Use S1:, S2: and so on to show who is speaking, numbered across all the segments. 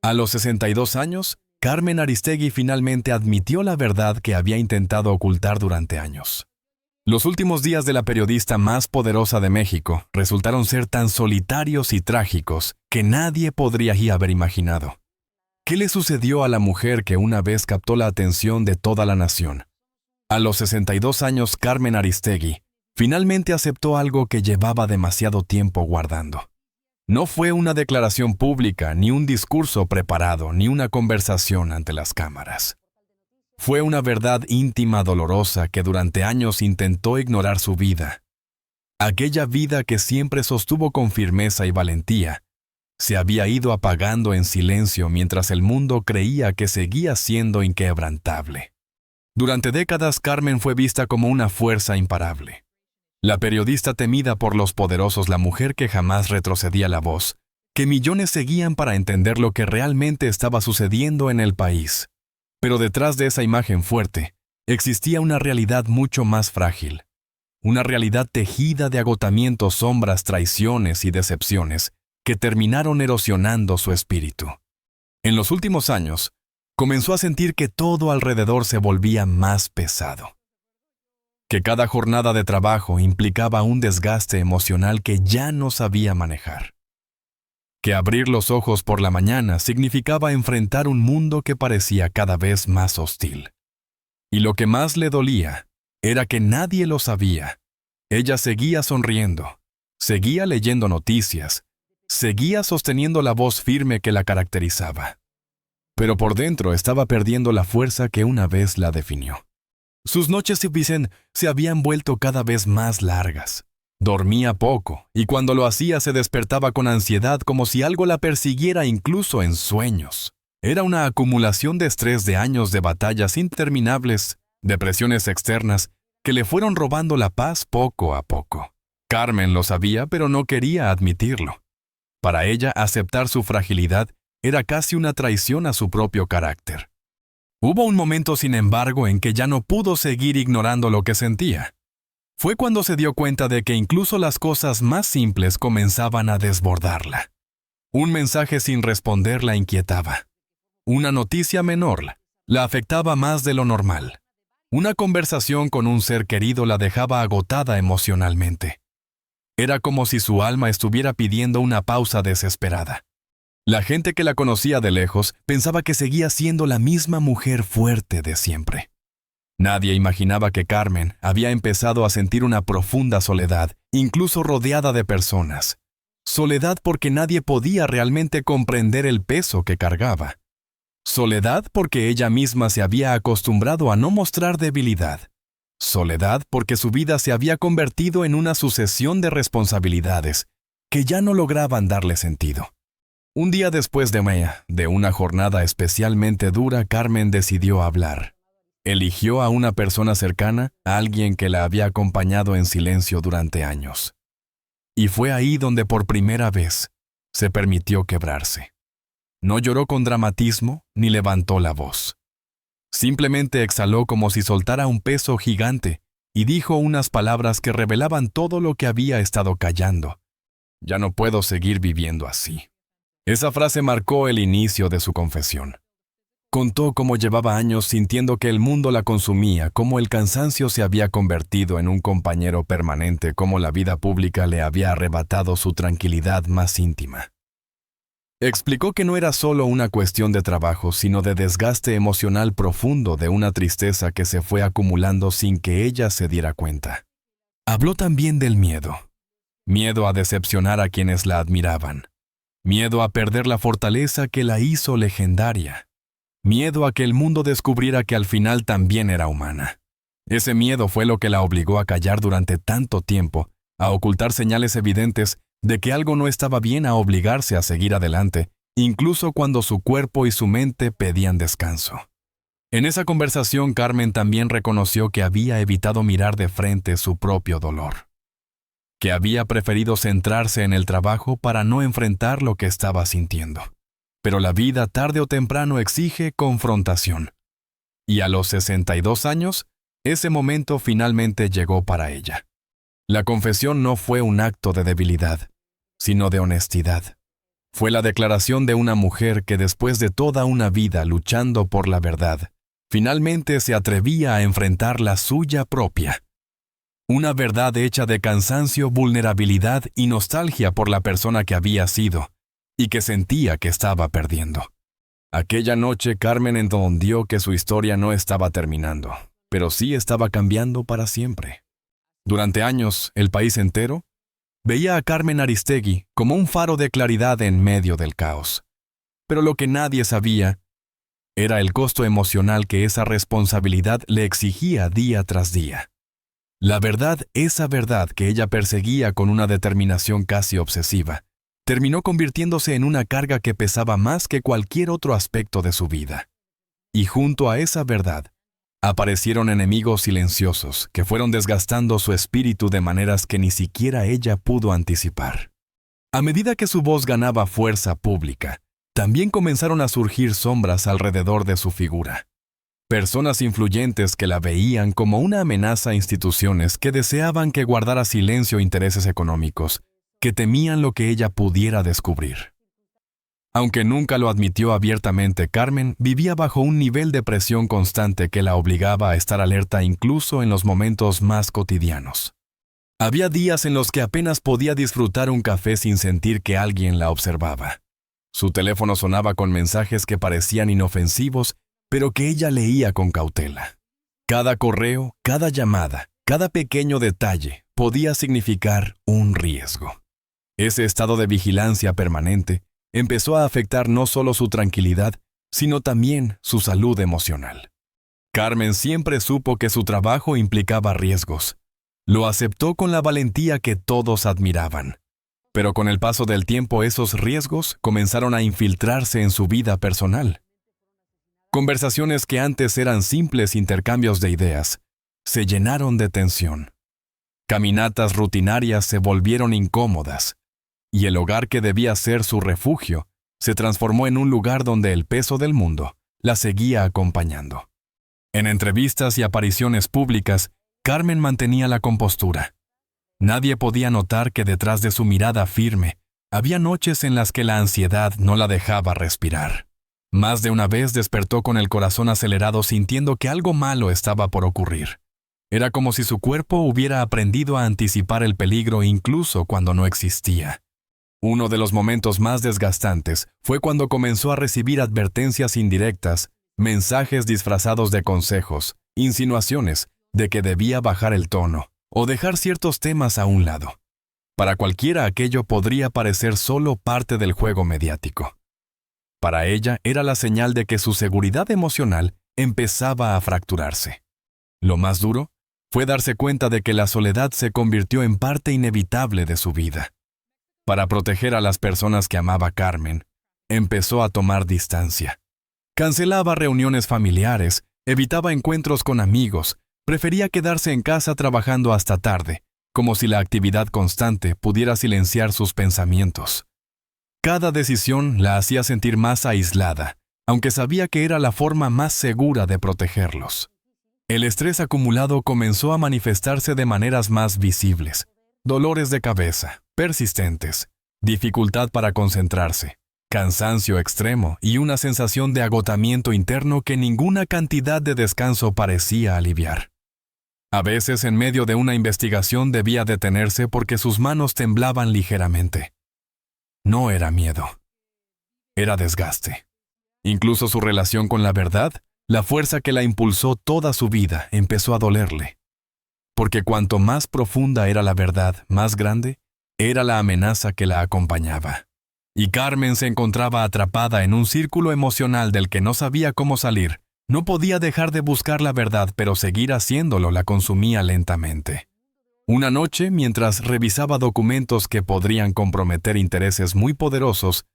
S1: A los 62 años, Carmen Aristegui finalmente admitió la verdad que había intentado ocultar durante años. Los últimos días de la periodista más poderosa de México resultaron ser tan solitarios y trágicos que nadie podría haber imaginado. ¿Qué le sucedió a la mujer que una vez captó la atención de toda la nación? A los 62 años, Carmen Aristegui finalmente aceptó algo que llevaba demasiado tiempo guardando. No fue una declaración pública, ni un discurso preparado, ni una conversación ante las cámaras. Fue una verdad íntima dolorosa que durante años intentó ignorar su vida. Aquella vida que siempre sostuvo con firmeza y valentía, se había ido apagando en silencio mientras el mundo creía que seguía siendo inquebrantable. Durante décadas, Carmen fue vista como una fuerza imparable. La periodista temida por los poderosos, la mujer que jamás retrocedía la voz, que millones seguían para entender lo que realmente estaba sucediendo en el país. Pero detrás de esa imagen fuerte, existía una realidad mucho más frágil. Una realidad tejida de agotamientos, sombras, traiciones y decepciones que terminaron erosionando su espíritu. En los últimos años, comenzó a sentir que todo alrededor se volvía más pesado. Que cada jornada de trabajo implicaba un desgaste emocional que ya no sabía manejar. Que abrir los ojos por la mañana significaba enfrentar un mundo que parecía cada vez más hostil. Y lo que más le dolía era que nadie lo sabía. Ella seguía sonriendo, seguía leyendo noticias, seguía sosteniendo la voz firme que la caracterizaba. Pero por dentro estaba perdiendo la fuerza que una vez la definió. Sus noches se habían vuelto cada vez más largas. Dormía poco, y cuando lo hacía se despertaba con ansiedad como si algo la persiguiera incluso en sueños. Era una acumulación de estrés de años de batallas interminables, de presiones externas, que le fueron robando la paz poco a poco. Carmen lo sabía, pero no quería admitirlo. Para ella, aceptar su fragilidad era casi una traición a su propio carácter. Hubo un momento, sin embargo, en que ya no pudo seguir ignorando lo que sentía. Fue cuando se dio cuenta de que incluso las cosas más simples comenzaban a desbordarla. Un mensaje sin responder la inquietaba. Una noticia menor la afectaba más de lo normal. Una conversación con un ser querido la dejaba agotada emocionalmente. Era como si su alma estuviera pidiendo una pausa desesperada. La gente que la conocía de lejos pensaba que seguía siendo la misma mujer fuerte de siempre. Nadie imaginaba que Carmen había empezado a sentir una profunda soledad, incluso rodeada de personas. Soledad porque nadie podía realmente comprender el peso que cargaba. Soledad porque ella misma se había acostumbrado a no mostrar debilidad. Soledad porque su vida se había convertido en una sucesión de responsabilidades que ya no lograban darle sentido. Un día después de una jornada especialmente dura, Carmen decidió hablar. Eligió a una persona cercana, a alguien que la había acompañado en silencio durante años. Y fue ahí donde por primera vez se permitió quebrarse. No lloró con dramatismo ni levantó la voz. Simplemente exhaló como si soltara un peso gigante y dijo unas palabras que revelaban todo lo que había estado callando. Ya no puedo seguir viviendo así. Esa frase marcó el inicio de su confesión. Contó cómo llevaba años sintiendo que el mundo la consumía, cómo el cansancio se había convertido en un compañero permanente, cómo la vida pública le había arrebatado su tranquilidad más íntima. Explicó que no era solo una cuestión de trabajo, sino de desgaste emocional profundo, de una tristeza que se fue acumulando sin que ella se diera cuenta. Habló también del miedo. Miedo a decepcionar a quienes la admiraban. Miedo a perder la fortaleza que la hizo legendaria. Miedo a que el mundo descubriera que al final también era humana. Ese miedo fue lo que la obligó a callar durante tanto tiempo, a ocultar señales evidentes de que algo no estaba bien, a obligarse a seguir adelante, incluso cuando su cuerpo y su mente pedían descanso. En esa conversación, Carmen también reconoció que había evitado mirar de frente su propio dolor. Que había preferido centrarse en el trabajo para no enfrentar lo que estaba sintiendo. Pero la vida tarde o temprano exige confrontación. Y a los 62 años, ese momento finalmente llegó para ella. La confesión no fue un acto de debilidad, sino de honestidad. Fue la declaración de una mujer que después de toda una vida luchando por la verdad, finalmente se atrevía a enfrentar la suya propia. Una verdad hecha de cansancio, vulnerabilidad y nostalgia por la persona que había sido y que sentía que estaba perdiendo. Aquella noche Carmen entendió que su historia no estaba terminando, pero sí estaba cambiando para siempre. Durante años, el país entero veía a Carmen Aristegui como un faro de claridad en medio del caos. Pero lo que nadie sabía era el costo emocional que esa responsabilidad le exigía día tras día. La verdad, esa verdad que ella perseguía con una determinación casi obsesiva, terminó convirtiéndose en una carga que pesaba más que cualquier otro aspecto de su vida. Y junto a esa verdad, aparecieron enemigos silenciosos que fueron desgastando su espíritu de maneras que ni siquiera ella pudo anticipar. A medida que su voz ganaba fuerza pública, también comenzaron a surgir sombras alrededor de su figura. Personas influyentes que la veían como una amenaza a instituciones que deseaban que guardara silencio intereses económicos, que temían lo que ella pudiera descubrir. Aunque nunca lo admitió abiertamente, Carmen vivía bajo un nivel de presión constante que la obligaba a estar alerta incluso en los momentos más cotidianos. Había días en los que apenas podía disfrutar un café sin sentir que alguien la observaba. Su teléfono sonaba con mensajes que parecían inofensivos, pero que ella leía con cautela. Cada correo, cada llamada, cada pequeño detalle podía significar un riesgo. Ese estado de vigilancia permanente empezó a afectar no solo su tranquilidad, sino también su salud emocional. Carmen siempre supo que su trabajo implicaba riesgos. Lo aceptó con la valentía que todos admiraban. Pero con el paso del tiempo esos riesgos comenzaron a infiltrarse en su vida personal. Conversaciones que antes eran simples intercambios de ideas se llenaron de tensión. Caminatas rutinarias se volvieron incómodas, y el hogar que debía ser su refugio se transformó en un lugar donde el peso del mundo la seguía acompañando. En entrevistas y apariciones públicas, Carmen mantenía la compostura. Nadie podía notar que detrás de su mirada firme había noches en las que la ansiedad no la dejaba respirar. Más de una vez despertó con el corazón acelerado sintiendo que algo malo estaba por ocurrir. Era como si su cuerpo hubiera aprendido a anticipar el peligro incluso cuando no existía. Uno de los momentos más desgastantes fue cuando comenzó a recibir advertencias indirectas, mensajes disfrazados de consejos, insinuaciones de que debía bajar el tono o dejar ciertos temas a un lado. Para cualquiera aquello podría parecer solo parte del juego mediático. Para ella era la señal de que su seguridad emocional empezaba a fracturarse. Lo más duro fue darse cuenta de que la soledad se convirtió en parte inevitable de su vida. Para proteger a las personas que amaba Carmen, empezó a tomar distancia. Cancelaba reuniones familiares, evitaba encuentros con amigos, prefería quedarse en casa trabajando hasta tarde, como si la actividad constante pudiera silenciar sus pensamientos. Cada decisión la hacía sentir más aislada, aunque sabía que era la forma más segura de protegerlos. El estrés acumulado comenzó a manifestarse de maneras más visibles. Dolores de cabeza, persistentes, dificultad para concentrarse, cansancio extremo y una sensación de agotamiento interno que ninguna cantidad de descanso parecía aliviar. A veces, en medio de una investigación, debía detenerse porque sus manos temblaban ligeramente. No era miedo. Era desgaste. Incluso su relación con la verdad, la fuerza que la impulsó toda su vida, empezó a dolerle. Porque cuanto más profunda era la verdad, más grande era la amenaza que la acompañaba. Y Carmen se encontraba atrapada en un círculo emocional del que no sabía cómo salir. No podía dejar de buscar la verdad, pero seguir haciéndolo la consumía lentamente. Una noche, mientras revisaba documentos que podrían comprometer intereses muy poderosos,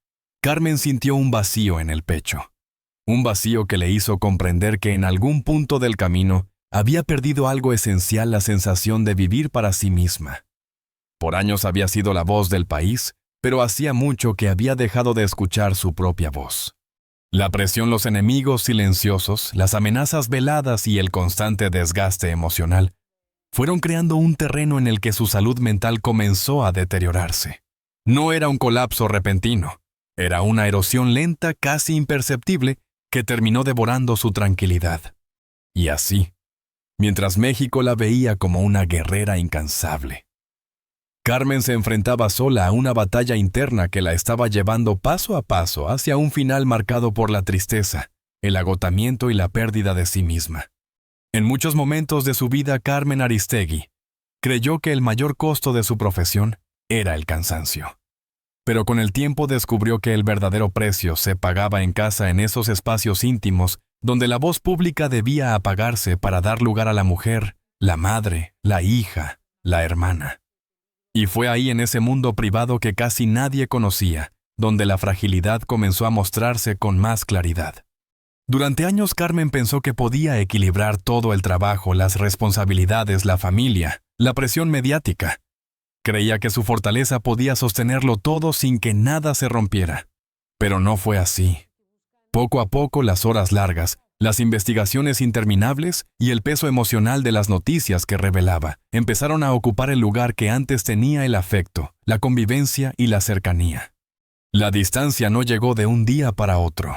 S1: Carmen sintió un vacío en el pecho. Un vacío que le hizo comprender que en algún punto del camino había perdido algo esencial, la sensación de vivir para sí misma. Por años había sido la voz del país, pero hacía mucho que había dejado de escuchar su propia voz. La presión, los enemigos silenciosos, las amenazas veladas y el constante desgaste emocional fueron creando un terreno en el que su salud mental comenzó a deteriorarse. No era un colapso repentino, Era una erosión lenta, casi imperceptible, que terminó devorando su tranquilidad. Y así, mientras México la veía como una guerrera incansable, Carmen se enfrentaba sola a una batalla interna que la estaba llevando paso a paso hacia un final marcado por la tristeza, el agotamiento y la pérdida de sí misma. En muchos momentos de su vida, Carmen Aristegui creyó que el mayor costo de su profesión era el cansancio. Pero con el tiempo descubrió que el verdadero precio se pagaba en casa, en esos espacios íntimos donde la voz pública debía apagarse para dar lugar a la mujer, la madre, la hija, la hermana. Y fue ahí, en ese mundo privado que casi nadie conocía, donde la fragilidad comenzó a mostrarse con más claridad. Durante años Carmen pensó que podía equilibrar todo: el trabajo, las responsabilidades, la familia, la presión mediática. Creía que su fortaleza podía sostenerlo todo sin que nada se rompiera. Pero no fue así. Poco a poco, las horas largas, las investigaciones interminables y el peso emocional de las noticias que revelaba empezaron a ocupar el lugar que antes tenía el afecto, la convivencia y la cercanía. La distancia no llegó de un día para otro.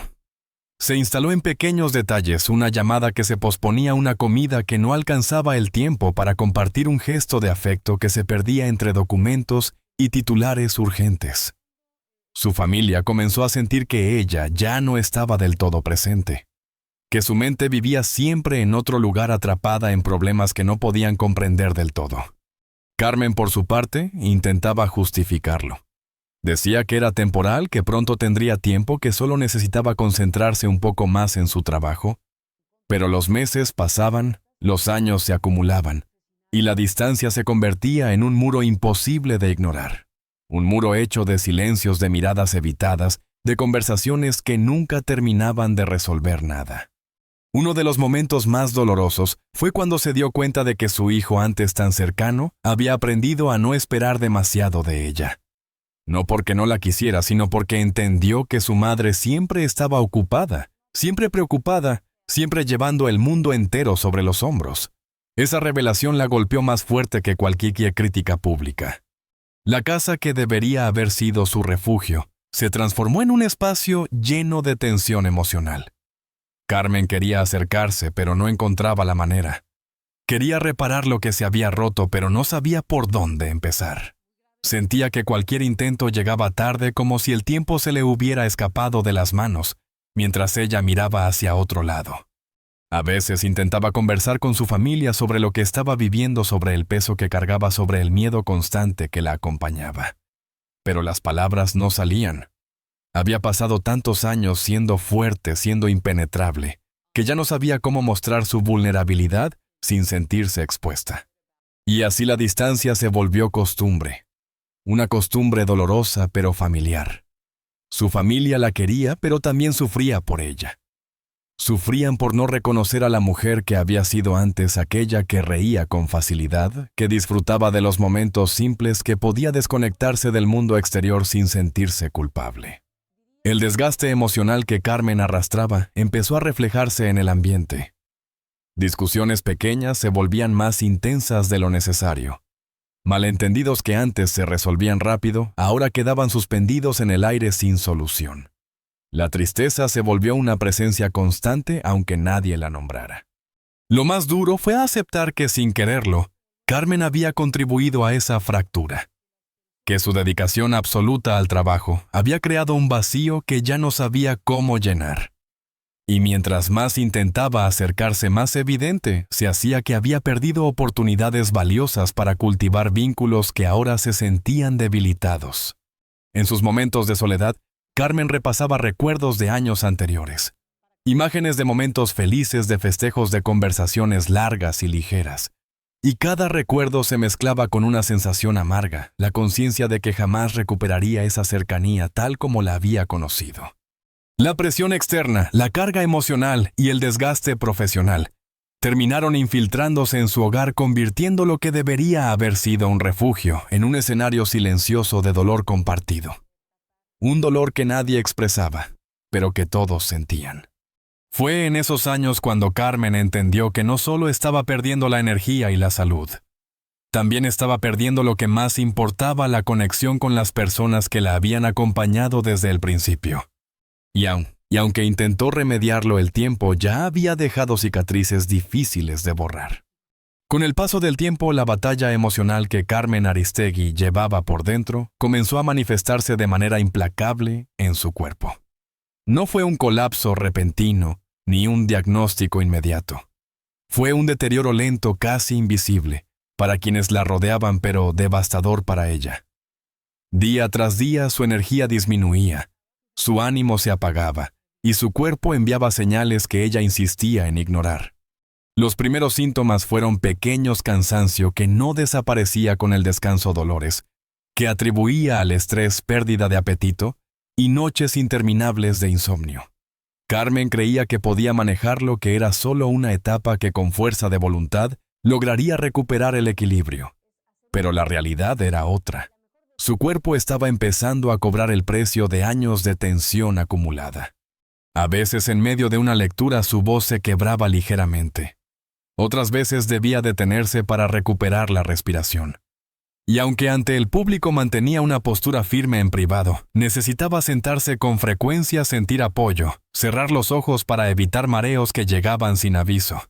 S1: Se instaló en pequeños detalles: una llamada que se posponía, una comida que no alcanzaba el tiempo para compartir, un gesto de afecto que se perdía entre documentos y titulares urgentes. Su familia comenzó a sentir que ella ya no estaba del todo presente, que su mente vivía siempre en otro lugar, atrapada en problemas que no podían comprender del todo. Carmen, por su parte, intentaba justificarlo. Decía que era temporal, que pronto tendría tiempo, que solo necesitaba concentrarse un poco más en su trabajo. Pero los meses pasaban, los años se acumulaban, y la distancia se convertía en un muro imposible de ignorar. Un muro hecho de silencios, de miradas evitadas, de conversaciones que nunca terminaban de resolver nada. Uno de los momentos más dolorosos fue cuando se dio cuenta de que su hijo, antes tan cercano, había aprendido a no esperar demasiado de ella. No porque no la quisiera, sino porque entendió que su madre siempre estaba ocupada, siempre preocupada, siempre llevando el mundo entero sobre los hombros. Esa revelación la golpeó más fuerte que cualquier crítica pública. La casa, que debería haber sido su refugio, se transformó en un espacio lleno de tensión emocional. Carmen quería acercarse, pero no encontraba la manera. Quería reparar lo que se había roto, pero no sabía por dónde empezar. Sentía que cualquier intento llegaba tarde, como si el tiempo se le hubiera escapado de las manos, mientras ella miraba hacia otro lado. A veces intentaba conversar con su familia sobre lo que estaba viviendo, sobre el peso que cargaba, sobre el miedo constante que la acompañaba. Pero las palabras no salían. Había pasado tantos años siendo fuerte, siendo impenetrable, que ya no sabía cómo mostrar su vulnerabilidad sin sentirse expuesta. Y así la distancia se volvió costumbre. Una costumbre dolorosa pero familiar. Su familia la quería, pero también sufría por ella. Sufrían por no reconocer a la mujer que había sido antes, aquella que reía con facilidad, que disfrutaba de los momentos simples, que podía desconectarse del mundo exterior sin sentirse culpable. El desgaste emocional que Carmen arrastraba empezó a reflejarse en el ambiente. Discusiones pequeñas se volvían más intensas de lo necesario. Malentendidos que antes se resolvían rápido, ahora quedaban suspendidos en el aire sin solución. La tristeza se volvió una presencia constante, aunque nadie la nombrara. Lo más duro fue aceptar que, sin quererlo, Carmen había contribuido a esa fractura. Que su dedicación absoluta al trabajo había creado un vacío que ya no sabía cómo llenar. Y mientras más intentaba acercarse, más evidente se hacía que había perdido oportunidades valiosas para cultivar vínculos que ahora se sentían debilitados. En sus momentos de soledad, Carmen repasaba recuerdos de años anteriores. Imágenes de momentos felices, de festejos, de conversaciones largas y ligeras. Y cada recuerdo se mezclaba con una sensación amarga, la conciencia de que jamás recuperaría esa cercanía tal como la había conocido. La presión externa, la carga emocional y el desgaste profesional terminaron infiltrándose en su hogar, convirtiendo lo que debería haber sido un refugio en un escenario silencioso de dolor compartido. Un dolor que nadie expresaba, pero que todos sentían. Fue en esos años cuando Carmen entendió que no solo estaba perdiendo la energía y la salud. También estaba perdiendo lo que más importaba, la conexión con las personas que la habían acompañado desde el principio. Y aunque intentó remediarlo, el tiempo ya había dejado cicatrices difíciles de borrar. Con el paso del tiempo, la batalla emocional que Carmen Aristegui llevaba por dentro comenzó a manifestarse de manera implacable en su cuerpo. No fue un colapso repentino ni un diagnóstico inmediato. Fue un deterioro lento, casi invisible, para quienes la rodeaban, pero devastador para ella. Día tras día su energía disminuía, su ánimo se apagaba, y su cuerpo enviaba señales que ella insistía en ignorar. Los primeros síntomas fueron pequeños cansancio que no desaparecía con el descanso, dolores, que atribuía al estrés, pérdida de apetito y noches interminables de insomnio. Carmen creía que podía manejarlo, que era solo una etapa, que con fuerza de voluntad lograría recuperar el equilibrio. Pero la realidad era otra. Su cuerpo estaba empezando a cobrar el precio de años de tensión acumulada. A veces, en medio de una lectura, su voz se quebraba ligeramente. Otras veces debía detenerse para recuperar la respiración. Y aunque ante el público mantenía una postura firme en privado, necesitaba sentarse con frecuencia, sentir apoyo, cerrar los ojos para evitar mareos que llegaban sin aviso.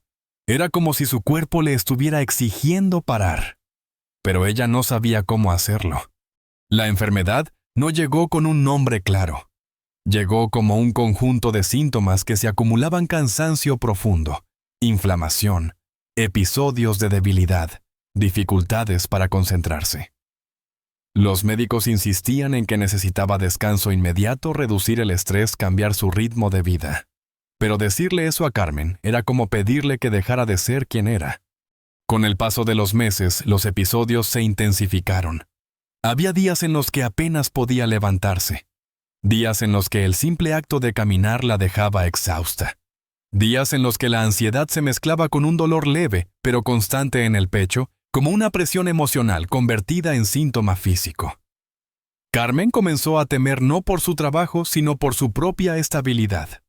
S1: Era como si su cuerpo le estuviera exigiendo parar. Pero ella no sabía cómo hacerlo. La enfermedad no llegó con un nombre claro. Llegó como un conjunto de síntomas que se acumulaban: cansancio profundo, inflamación, episodios de debilidad, dificultades para concentrarse. Los médicos insistían en que necesitaba descanso inmediato, reducir el estrés, cambiar su ritmo de vida. Pero decirle eso a Carmen era como pedirle que dejara de ser quien era. Con el paso de los meses, los episodios se intensificaron. Había días en los que apenas podía levantarse. Días en los que el simple acto de caminar la dejaba exhausta. Días en los que la ansiedad se mezclaba con un dolor leve, pero constante en el pecho, como una presión emocional convertida en síntoma físico. Carmen comenzó a temer no por su trabajo, sino por su propia estabilidad.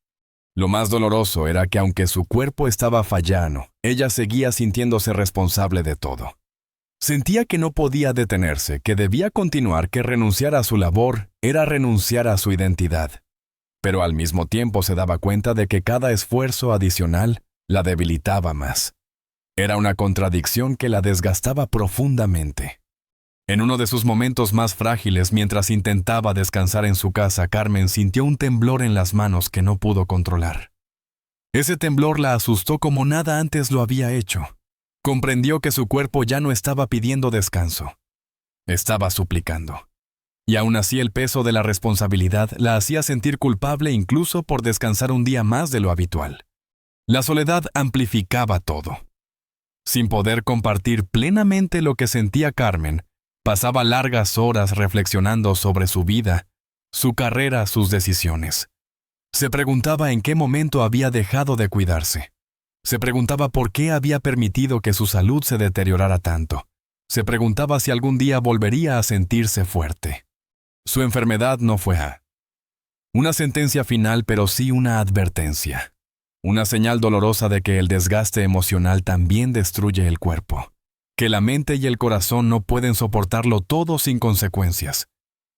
S1: Lo más doloroso era que, aunque su cuerpo estaba fallando, ella seguía sintiéndose responsable de todo. Sentía que no podía detenerse, que debía continuar, que renunciar a su labor era renunciar a su identidad. Pero al mismo tiempo se daba cuenta de que cada esfuerzo adicional la debilitaba más. Era una contradicción que la desgastaba profundamente. En uno de sus momentos más frágiles, mientras intentaba descansar en su casa, Carmen sintió un temblor en las manos que no pudo controlar. Ese temblor la asustó como nada antes lo había hecho. Comprendió que su cuerpo ya no estaba pidiendo descanso. Estaba suplicando. Y aún así, el peso de la responsabilidad la hacía sentir culpable incluso por descansar un día más de lo habitual. La soledad amplificaba todo. Sin poder compartir plenamente lo que sentía, Carmen pasaba largas horas reflexionando sobre su vida, su carrera, sus decisiones. Se preguntaba en qué momento había dejado de cuidarse. Se preguntaba por qué había permitido que su salud se deteriorara tanto. Se preguntaba si algún día volvería a sentirse fuerte. Su enfermedad no fue una sentencia final, pero sí una advertencia. Una señal dolorosa de que el desgaste emocional también destruye el cuerpo. Que la mente y el corazón no pueden soportarlo todo sin consecuencias.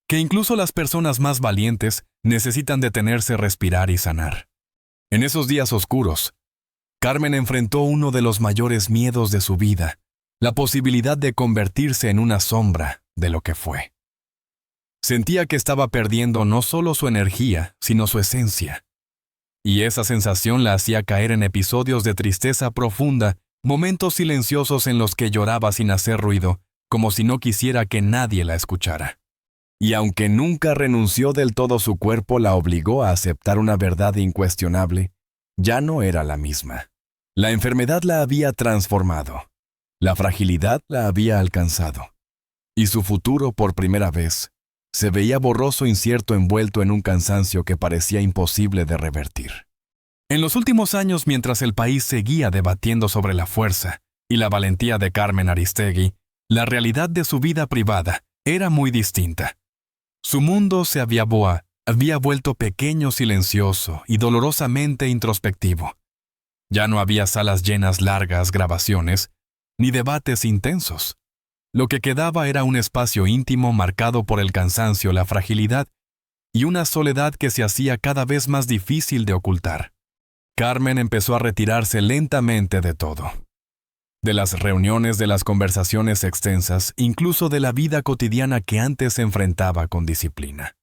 S1: Que incluso las personas más valientes necesitan detenerse, respirar y sanar. En esos días oscuros, Carmen enfrentó uno de los mayores miedos de su vida, la posibilidad de convertirse en una sombra de lo que fue. Sentía que estaba perdiendo no solo su energía, sino su esencia. Y esa sensación la hacía caer en episodios de tristeza profunda, momentos silenciosos en los que lloraba sin hacer ruido, como si no quisiera que nadie la escuchara. Y aunque nunca renunció del todo, su cuerpo la obligó a aceptar una verdad incuestionable: ya no era la misma. La enfermedad la había transformado. La fragilidad la había alcanzado. Y su futuro, por primera vez, se veía borroso, incierto, envuelto en un cansancio que parecía imposible de revertir. En los últimos años, mientras el país seguía debatiendo sobre la fuerza y la valentía de Carmen Aristegui, la realidad de su vida privada era muy distinta. Su mundo se había vuelto pequeño, silencioso y dolorosamente introspectivo. Ya no había salas llenas, largas grabaciones, ni debates intensos. Lo que quedaba era un espacio íntimo marcado por el cansancio, la fragilidad y una soledad que se hacía cada vez más difícil de ocultar. Carmen empezó a retirarse lentamente de todo. De las reuniones, de las conversaciones extensas, incluso de la vida cotidiana que antes se enfrentaba con disciplina.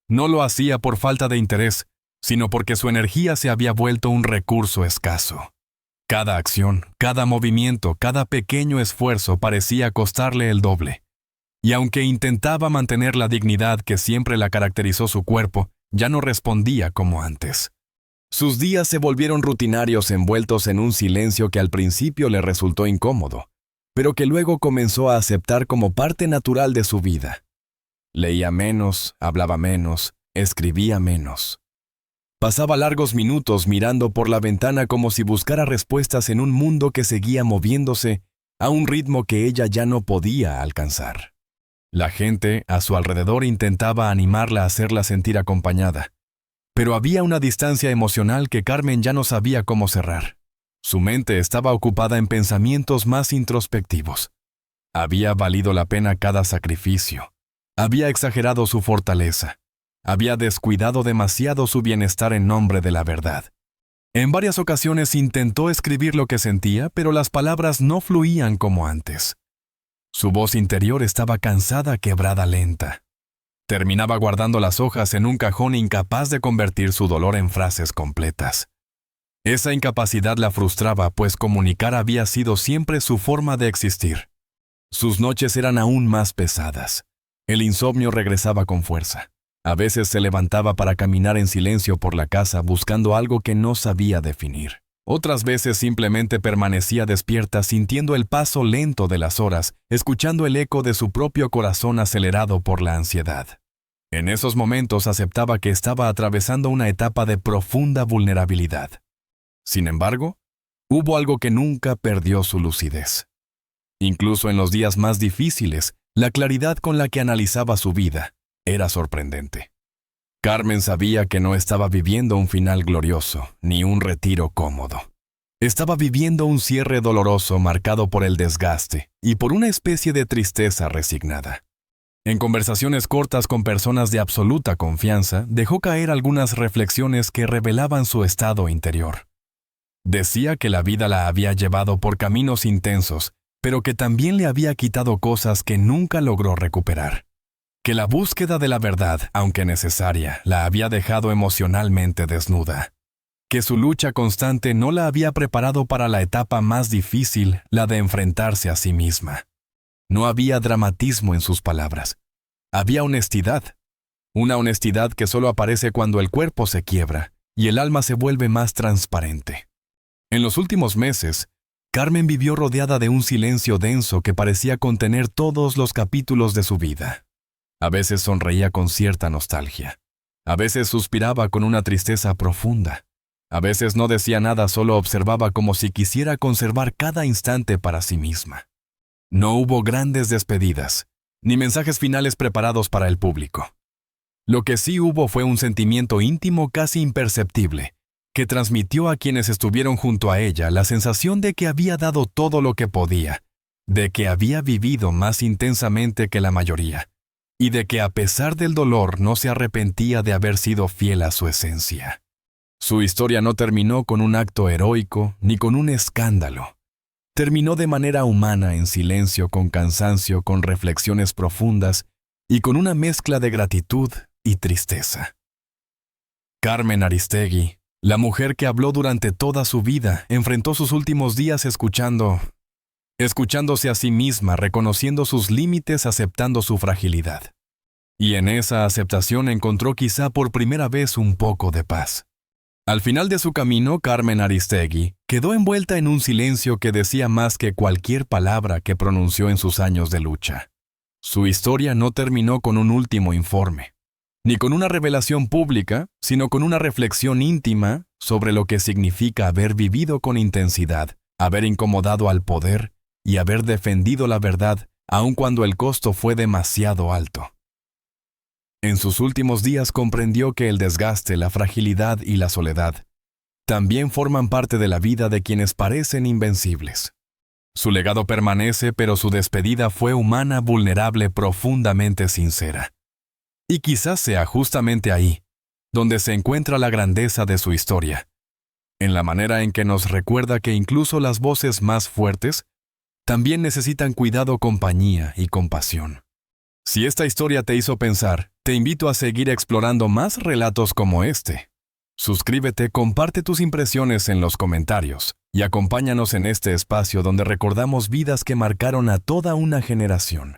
S1: No lo hacía por falta de interés, sino porque su energía se había vuelto un recurso escaso. Cada acción, cada movimiento, cada pequeño esfuerzo parecía costarle el doble. Y aunque intentaba mantener la dignidad que siempre la caracterizó su cuerpo, ya no respondía como antes. Sus días se volvieron rutinarios envueltos en un silencio que al principio le resultó incómodo, pero que luego comenzó a aceptar como parte natural de su vida. Leía menos, hablaba menos, escribía menos. Pasaba largos minutos mirando por la ventana como si buscara respuestas en un mundo que seguía moviéndose a un ritmo que ella ya no podía alcanzar. La gente a su alrededor intentaba animarla a hacerla sentir acompañada, pero había una distancia emocional que Carmen ya no sabía cómo cerrar. Su mente estaba ocupada en pensamientos más introspectivos. Había valido la pena cada sacrificio. Había exagerado su fortaleza. Había descuidado demasiado su bienestar en nombre de la verdad. En varias ocasiones intentó escribir lo que sentía, pero las palabras no fluían como antes. Su voz interior estaba cansada, quebrada, lenta. Terminaba guardando las hojas en un cajón incapaz de convertir su dolor en frases completas. Esa incapacidad la frustraba, pues comunicar había sido siempre su forma de existir. Sus noches eran aún más pesadas. El insomnio regresaba con fuerza. A veces se levantaba para caminar en silencio por la casa buscando algo que no sabía definir. Otras veces simplemente permanecía despierta sintiendo el paso lento de las horas, escuchando el eco de su propio corazón acelerado por la ansiedad. En esos momentos aceptaba que estaba atravesando una etapa de profunda vulnerabilidad. Sin embargo, hubo algo que nunca perdió su lucidez. Incluso en los días más difíciles, la claridad con la que analizaba su vida era sorprendente. Carmen sabía que no estaba viviendo un final glorioso, ni un retiro cómodo. Estaba viviendo un cierre doloroso marcado por el desgaste y por una especie de tristeza resignada. En conversaciones cortas con personas de absoluta confianza, dejó caer algunas reflexiones que revelaban su estado interior. Decía que la vida la había llevado por caminos intensos, pero que también le había quitado cosas que nunca logró recuperar. Que la búsqueda de la verdad, aunque necesaria, la había dejado emocionalmente desnuda. Que su lucha constante no la había preparado para la etapa más difícil, la de enfrentarse a sí misma. No había dramatismo en sus palabras. Había honestidad. Una honestidad que solo aparece cuando el cuerpo se quiebra y el alma se vuelve más transparente. En los últimos meses, Carmen vivió rodeada de un silencio denso que parecía contener todos los capítulos de su vida. A veces sonreía con cierta nostalgia. A veces suspiraba con una tristeza profunda. A veces no decía nada, solo observaba como si quisiera conservar cada instante para sí misma. No hubo grandes despedidas, ni mensajes finales preparados para el público. Lo que sí hubo fue un sentimiento íntimo casi imperceptible, que transmitió a quienes estuvieron junto a ella la sensación de que había dado todo lo que podía, de que había vivido más intensamente que la mayoría, y de que a pesar del dolor no se arrepentía de haber sido fiel a su esencia. Su historia no terminó con un acto heroico ni con un escándalo. Terminó de manera humana, en silencio, con cansancio, con reflexiones profundas y con una mezcla de gratitud y tristeza. Carmen Aristegui, la mujer que habló durante toda su vida, enfrentó sus últimos días escuchándose a sí misma, reconociendo sus límites, aceptando su fragilidad. Y en esa aceptación encontró quizá por primera vez un poco de paz. Al final de su camino, Carmen Aristegui quedó envuelta en un silencio que decía más que cualquier palabra que pronunció en sus años de lucha. Su historia no terminó con un último informe, ni con una revelación pública, sino con una reflexión íntima sobre lo que significa haber vivido con intensidad, haber incomodado al poder y haber defendido la verdad, aun cuando el costo fue demasiado alto. En sus últimos días comprendió que el desgaste, la fragilidad y la soledad también forman parte de la vida de quienes parecen invencibles. Su legado permanece, pero su despedida fue humana, vulnerable, profundamente sincera. Y quizás sea justamente ahí, donde se encuentra la grandeza de su historia, en la manera en que nos recuerda que incluso las voces más fuertes también necesitan cuidado, compañía y compasión. Si esta historia te hizo pensar, te invito a seguir explorando más relatos como este. Suscríbete, comparte tus impresiones en los comentarios y acompáñanos en este espacio donde recordamos vidas que marcaron a toda una generación.